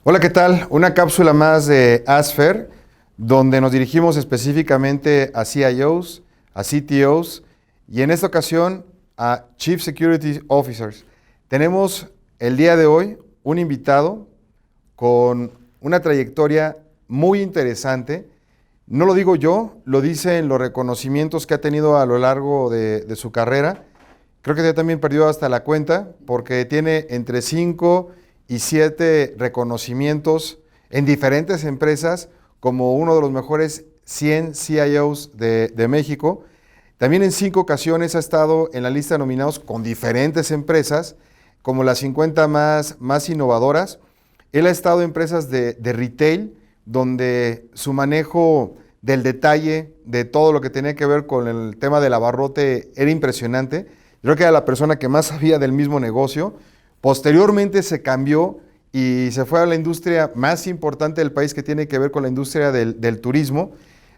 Hola, ¿qué tal? Una cápsula más de ASFER, donde nos dirigimos específicamente a CIOs, a CTOs y en esta ocasión a Chief Security Officers. Tenemos el día de hoy un invitado con una trayectoria muy interesante. No lo digo yo, lo dicen los reconocimientos que ha tenido a lo largo de su carrera. Creo que ya también perdió hasta la cuenta porque tiene entre 5 y 7 reconocimientos en diferentes empresas como uno de los mejores 100 CIOs de México. También en 5 ocasiones ha estado en la lista de nominados con diferentes empresas como las 50 más innovadoras. Él ha estado en empresas de retail donde su manejo del detalle de todo lo que tenía que ver con el tema del abarrote era impresionante. Creo que era la persona que más sabía del mismo negocio. Posteriormente se cambió y se fue a la industria más importante del país que tiene que ver con la industria del turismo.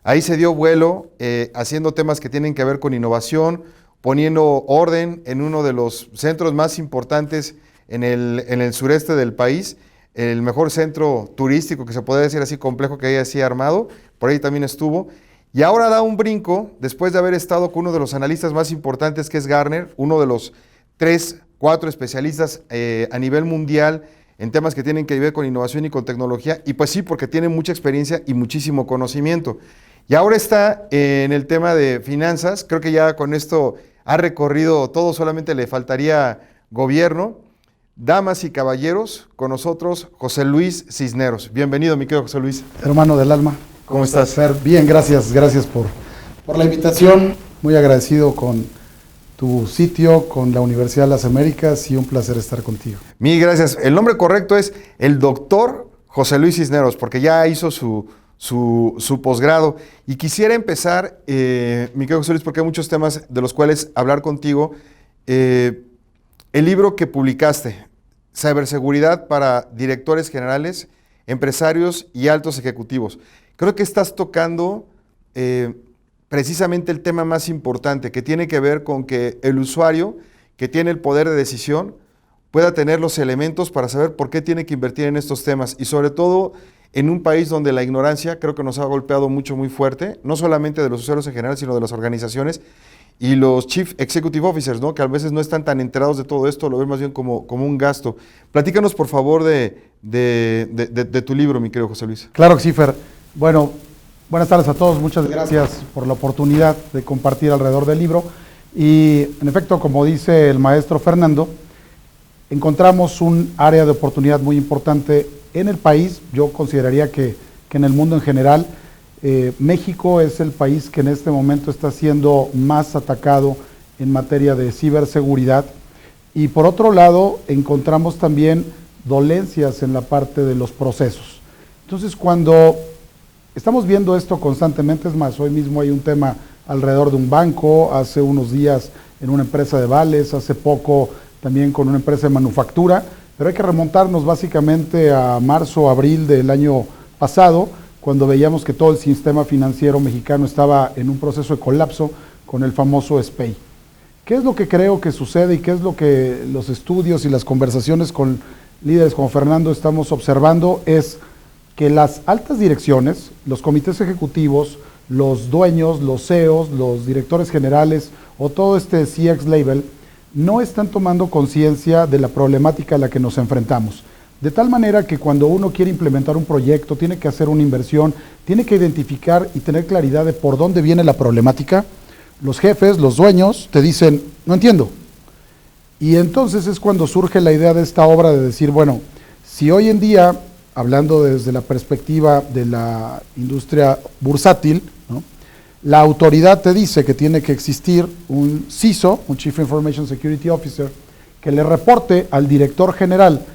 Ahí se dio vuelo haciendo temas que tienen que ver con innovación, poniendo orden en uno de los centros más importantes en el sureste del país, el mejor centro turístico que se puede decir así complejo que haya así armado, por ahí también estuvo. Y ahora da un brinco después de haber estado con uno de los analistas más importantes que es Gartner, uno de los 3, 4 especialistas a nivel mundial en temas que tienen que ver con innovación y con tecnología, y pues sí, porque tiene mucha experiencia y muchísimo conocimiento. Y ahora está en el tema de finanzas, creo que ya con esto ha recorrido todo, solamente le faltaría gobierno. Damas y caballeros, con nosotros José Luis Cisneros. Bienvenido, mi querido José Luis. Hermano del alma. ¿Cómo estás? Fer? Bien, gracias por la invitación. Muy agradecido con tu sitio, con la Universidad de las Américas y un placer estar contigo. Mil gracias. El nombre correcto es el doctor José Luis Cisneros, porque ya hizo su posgrado. Y quisiera empezar, mi querido José Luis, porque hay muchos temas de los cuales hablar contigo. El libro que publicaste, Ciberseguridad para directores generales, empresarios y altos ejecutivos. Creo que estás tocando precisamente el tema más importante, que tiene que ver con que el usuario que tiene el poder de decisión pueda tener los elementos para saber por qué tiene que invertir en estos temas y sobre todo en un país donde la ignorancia creo que nos ha golpeado mucho, muy fuerte, no solamente de los usuarios en general, sino de las organizaciones y los Chief Executive Officers, ¿no? Que a veces no están tan enterados de todo esto, lo ven más bien como un gasto. Platícanos, por favor, de tu libro, mi querido José Luis. Claro que sí, Fer. Bueno, buenas tardes a todos. Muchas gracias por la oportunidad de compartir alrededor del libro. Y, en efecto, como dice el maestro Fernando, encontramos un área de oportunidad muy importante en el país. Yo consideraría que en el mundo en general, México es el país que en este momento está siendo más atacado en materia de ciberseguridad. Y por otro lado, encontramos también dolencias en la parte de los procesos. Entonces, cuando estamos viendo esto constantemente, es más, hoy mismo hay un tema alrededor de un banco, hace unos días en una empresa de vales, hace poco también con una empresa de manufactura, pero hay que remontarnos básicamente a marzo, abril del año pasado, cuando veíamos que todo el sistema financiero mexicano estaba en un proceso de colapso con el famoso SPEI. ¿Qué es lo que creo que sucede y qué es lo que los estudios y las conversaciones con líderes como Fernando estamos observando? Es que las altas direcciones, los comités ejecutivos, los dueños, los CEOs, los directores generales o todo este CX label no están tomando conciencia de la problemática a la que nos enfrentamos. De tal manera que cuando uno quiere implementar un proyecto, tiene que hacer una inversión, tiene que identificar y tener claridad de por dónde viene la problemática. Los jefes, los dueños, te dicen, no entiendo. Y entonces es cuando surge la idea de esta obra de decir, bueno, si hoy en día, hablando desde la perspectiva de la industria bursátil, ¿no?, la autoridad te dice que tiene que existir un CISO, un Chief Information Security Officer, que le reporte al director general.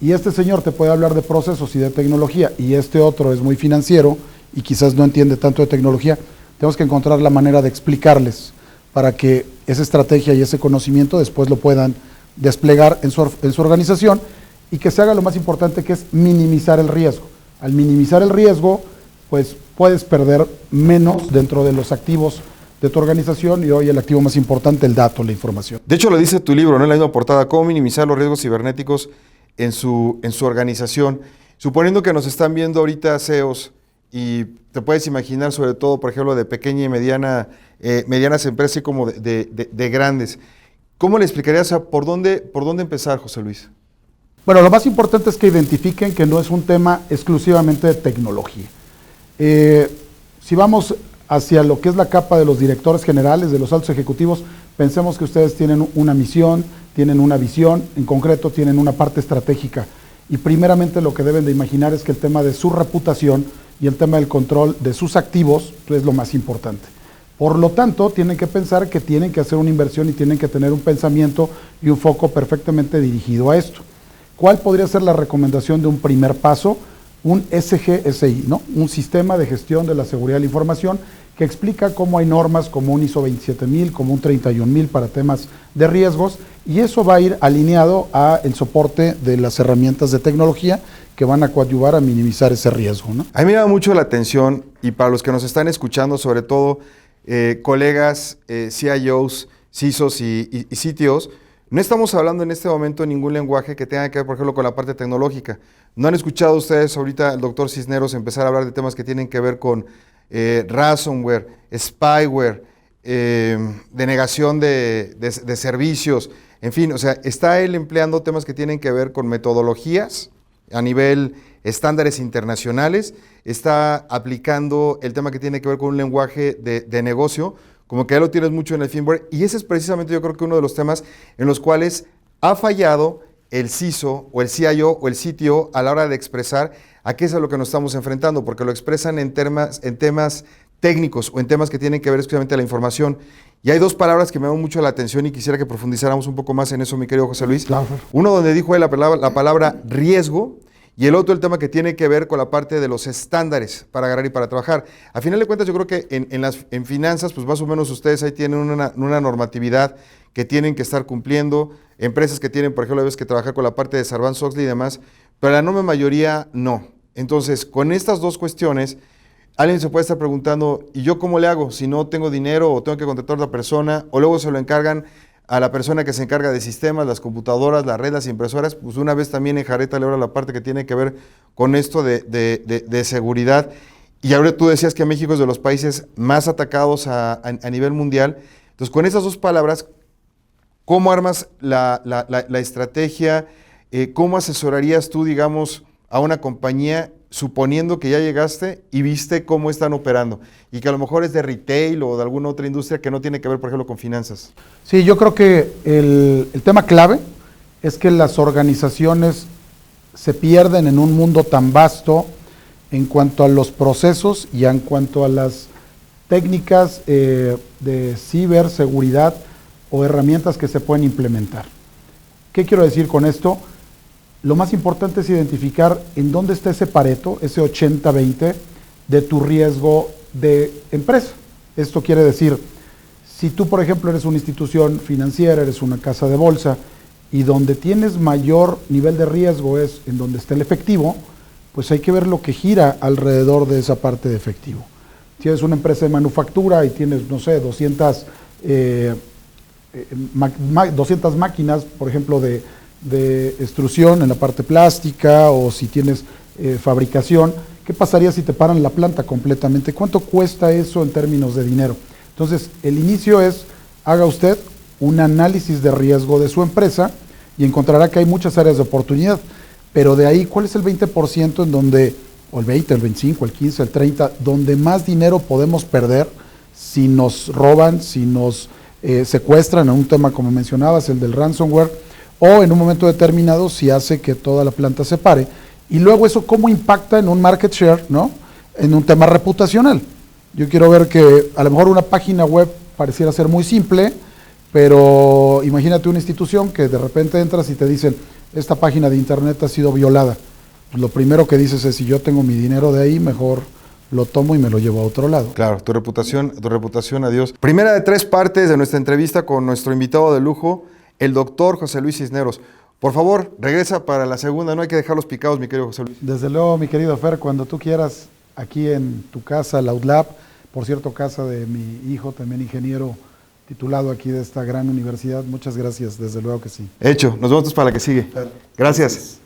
Y este señor te puede hablar de procesos y de tecnología, y este otro es muy financiero y quizás no entiende tanto de tecnología. Tenemos que encontrar la manera de explicarles para que esa estrategia y ese conocimiento después lo puedan desplegar en su organización y que se haga lo más importante, que es minimizar el riesgo. Al minimizar el riesgo, pues puedes perder menos dentro de los activos de tu organización y hoy el activo más importante, el dato, la información. De hecho, lo dice tu libro, ¿no?, en la misma portada, cómo minimizar los riesgos cibernéticos en su organización. Suponiendo que nos están viendo ahorita CEOs y te puedes imaginar sobre todo, por ejemplo, de pequeña y medianas empresas y como de grandes, ¿cómo le explicarías por dónde empezar, José Luis? Bueno, lo más importante es que identifiquen que no es un tema exclusivamente de tecnología. Si vamos hacia lo que es la capa de los directores generales, de los altos ejecutivos, pensemos que ustedes tienen una misión, tienen una visión, en concreto tienen una parte estratégica. Y primeramente lo que deben de imaginar es que el tema de su reputación y el tema del control de sus activos es lo más importante. Por lo tanto, tienen que pensar que tienen que hacer una inversión y tienen que tener un pensamiento y un foco perfectamente dirigido a esto. ¿Cuál podría ser la recomendación de un primer paso? Un SGSI, ¿no? Un sistema de gestión de la seguridad de la información que explica cómo hay normas como un ISO 27000, como un 31000 para temas de riesgos, y eso va a ir alineado al soporte de las herramientas de tecnología que van a coadyuvar a minimizar ese riesgo, ¿no? A mí me llama mucho la atención, y para los que nos están escuchando, sobre todo colegas, CIOs, CISOs y CTOs, no estamos hablando en este momento de ningún lenguaje que tenga que ver, por ejemplo, con la parte tecnológica. ¿No han escuchado ustedes ahorita al doctor Cisneros empezar a hablar de temas que tienen que ver con ransomware, spyware, denegación de servicios? En fin, o sea, está él empleando temas que tienen que ver con metodologías a nivel estándares internacionales, está aplicando el tema que tiene que ver con un lenguaje de negocio, como que ya lo tienes mucho en el firmware, y ese es precisamente yo creo que uno de los temas en los cuales ha fallado el CISO o el CIO o el CTO a la hora de expresar a qué es a lo que nos estamos enfrentando, porque lo expresan en temas técnicos o en temas que tienen que ver exclusivamente la información. Y hay dos palabras que me llaman mucho la atención y quisiera que profundizáramos un poco más en eso, mi querido José Luis. Claro. Uno donde dijo él la palabra riesgo, y el otro el tema que tiene que ver con la parte de los estándares para agarrar y para trabajar. A final de cuentas, yo creo que en finanzas, pues más o menos ustedes ahí tienen una normatividad que tienen que estar cumpliendo, empresas que tienen, por ejemplo, a veces que trabajar con la parte de Sarbanes-Oxley y demás, pero la enorme mayoría no. Entonces, con estas dos cuestiones, alguien se puede estar preguntando, ¿y yo cómo le hago? Si no tengo dinero o tengo que contratar a otra persona, o luego se lo encargan a la persona que se encarga de sistemas, las computadoras, las redes, las impresoras, pues una vez también en Jareta le habla la parte que tiene que ver con esto de seguridad. Y ahora tú decías que México es de los países más atacados a nivel mundial. Entonces, con esas dos palabras, ¿cómo armas la estrategia? ¿Cómo asesorarías tú, digamos, a una compañía suponiendo que ya llegaste y viste cómo están operando y que a lo mejor es de retail o de alguna otra industria que no tiene que ver, por ejemplo, con finanzas? Sí, yo creo que el tema clave es que las organizaciones se pierden en un mundo tan vasto en cuanto a los procesos y en cuanto a las técnicas de ciberseguridad o herramientas que se pueden implementar. ¿Qué quiero decir con esto? Lo más importante es identificar en dónde está ese Pareto, ese 80-20 de tu riesgo de empresa. Esto quiere decir, si tú, por ejemplo, eres una institución financiera, eres una casa de bolsa, y donde tienes mayor nivel de riesgo es en donde está el efectivo, pues hay que ver lo que gira alrededor de esa parte de efectivo. Si eres una empresa de manufactura y tienes, no sé, 200 máquinas, por ejemplo, de extrusión en la parte plástica, o si tienes fabricación, ¿qué pasaría si te paran la planta completamente? ¿Cuánto cuesta eso en términos de dinero? Entonces, el inicio es, haga usted un análisis de riesgo de su empresa y encontrará que hay muchas áreas de oportunidad, pero de ahí, ¿cuál es el 20% en donde, o el 20, el 25, el 15, el 30, donde más dinero podemos perder si nos roban, si nos secuestran, en un tema como mencionabas, el del ransomware, o en un momento determinado si hace que toda la planta se pare? Y luego eso cómo impacta en un market share, ¿no? En un tema reputacional. Yo quiero ver que a lo mejor una página web pareciera ser muy simple, pero imagínate una institución que de repente entras y te dicen, esta página de internet ha sido violada. Pues lo primero que dices es, si yo tengo mi dinero de ahí, mejor lo tomo y me lo llevo a otro lado. Claro, tu reputación, adiós. Primera de 3 partes de nuestra entrevista con nuestro invitado de lujo, el doctor José Luis Cisneros. Por favor, regresa para la segunda, no hay que dejarlos picados, mi querido José Luis. Desde luego, mi querido Fer, cuando tú quieras, aquí en tu casa, Lautlab, por cierto, casa de mi hijo, también ingeniero titulado aquí de esta gran universidad. Muchas gracias, desde luego que sí. Hecho, nos vemos para la que sigue. Gracias.